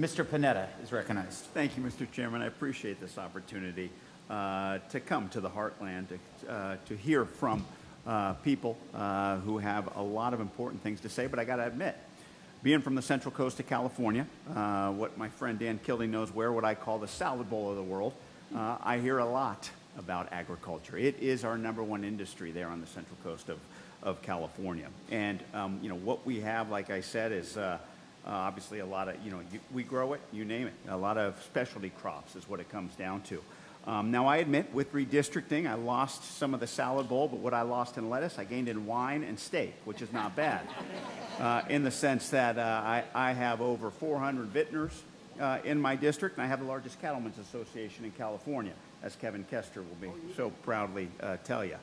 Mr. Panetta is recognized. Thank you, Mr. Chairman. I appreciate this opportunity to come to the Heartland, to hear from people who have a lot of important things to say. But I got to admit, being from the Central Coast of California, what my friend Dan Kildee knows what I call the salad bowl of the world, I hear a lot about agriculture. It is our #1 industry there on the Central Coast of California. And, what we have, like I said, is obviously a lot of, we grow it, you name it. A lot of specialty crops is what it comes down to. Now, I admit, with redistricting, I lost some of the salad bowl, but what I lost in lettuce, I gained in wine and steak, which is not bad, in the sense that I have over 400 vintners in my district, and I have the largest cattlemen's association in California, as Kevin Kester will be so proudly tell you.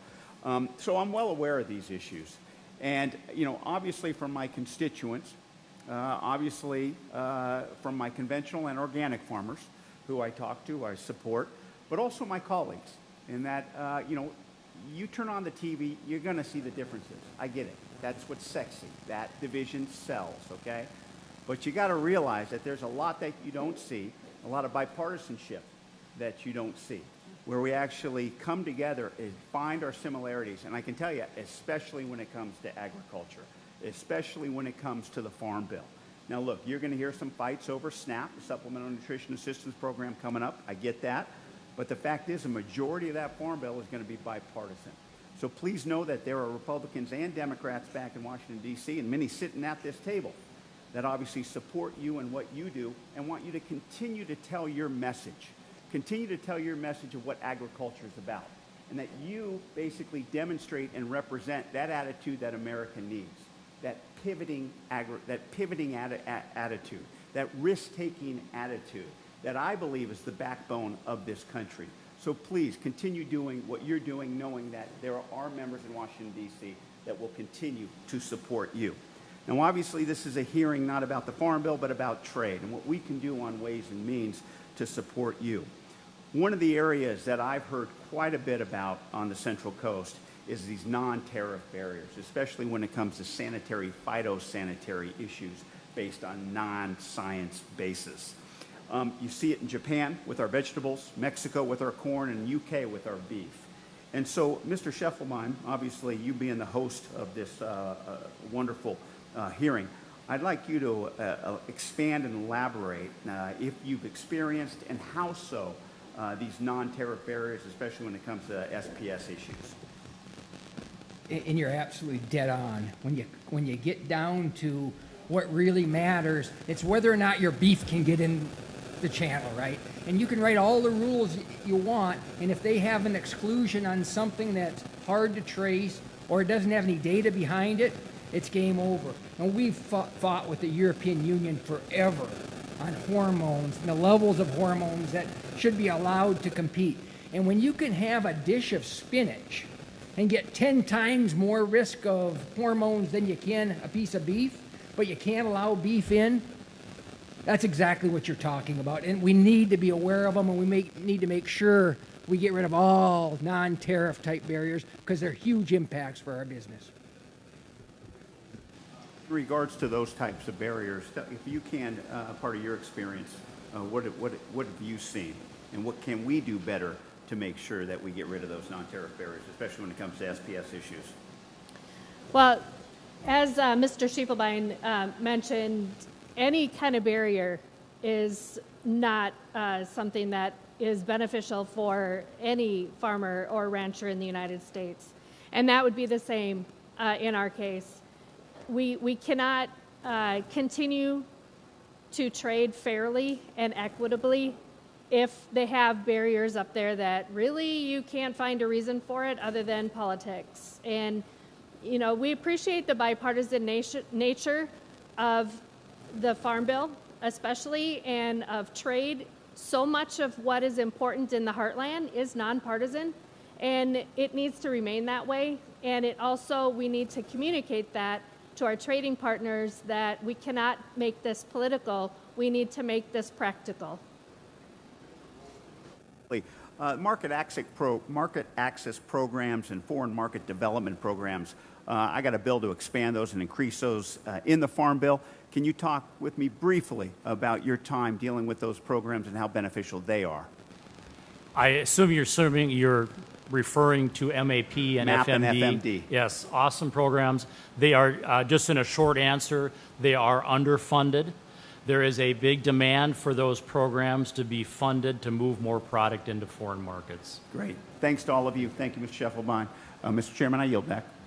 So I'm well aware of these issues. And, obviously from my constituents, obviously from my conventional and organic farmers who I talk to, I support, but also my colleagues, in that, you turn on the TV, you're going to see the differences. I get it. That's what's sexy. That division sells, okay? But you got to realize that there's a lot that you don't see, a lot of bipartisanship that you don't see, where we actually come together and find our similarities. And I can tell you, especially when it comes to agriculture, especially when it comes to the Farm Bill. Now, look, you're going to hear some fights over SNAP, the Supplemental Nutrition Assistance Program, coming up. I get that. But the fact is, a majority of that Farm Bill is going to be bipartisan. So please know that there are Republicans and Democrats back in Washington, D.C., and many sitting at this table that obviously support you and what you do and want you to continue to tell your message. Continue to tell your message of what agriculture is about, and that you basically demonstrate and represent that attitude that America needs, that pivoting attitude, that risk-taking attitude that I believe is the backbone of this country. So please continue doing what you're doing, knowing that there are members in Washington, D.C. that will continue to support you. Now, obviously, this is a hearing not about the Farm Bill, but about trade and what we can do on ways and means to support you. One of the areas that I've heard quite a bit about on the Central Coast is these non-tariff barriers, especially when it comes to sanitary, phytosanitary issues based on non-science basis. You see it in Japan with our vegetables, Mexico with our corn, and UK with our beef. And so, Mr. Scheffelbein, obviously you being the host of this wonderful hearing, I'd like you to expand and elaborate if you've experienced, and how so, these non-tariff barriers, especially when it comes to SPS issues. And you're absolutely dead on. When you get down to what really matters, it's whether or not your beef can get in the channel, right? And you can write all the rules you want, and if they have an exclusion on something that's hard to trace or it doesn't have any data behind it, it's game over. And we've fought with the European Union forever on hormones and the levels of hormones that should be allowed to compete. And when you can have a dish of spinach and get 10 times more risk of hormones than you can a piece of beef, but you can't allow beef in, that's exactly what you're talking about. And we need to be aware of them, and we need to make sure we get rid of all non-tariff type barriers, because they're huge impacts for our business. In regards to those types of barriers, if you can, part of your experience, what have you seen, and what can we do better to make sure that we get rid of those non-tariff barriers, especially when it comes to SPS issues? Well, as Mr. Scheffelbein mentioned, any kind of barrier is not something that is beneficial for any farmer or rancher in the United States. And that would be the same in our case. We cannot continue to trade fairly and equitably if they have barriers up there that really you can't find a reason for it other than politics. And, we appreciate the bipartisan nature of the Farm Bill, especially, and of trade. So much of what is important in the heartland is nonpartisan, and it needs to remain that way. And we need to communicate that to our trading partners, that we cannot make this political. We need to make this practical. Market access programs and foreign market development programs I got a bill to expand those and increase those in the Farm Bill. Can you talk with me briefly about your time dealing with those programs and how beneficial they are? I assume you're referring to MAP and MAP FMD. and FMD. Yes, awesome programs. They are, just in a short answer, they are underfunded. There is a big demand for those programs to be funded to move more product into foreign markets. Great. Thanks to all of you. Thank you, Mr. Scheffelbein. Mr. Chairman, I yield back.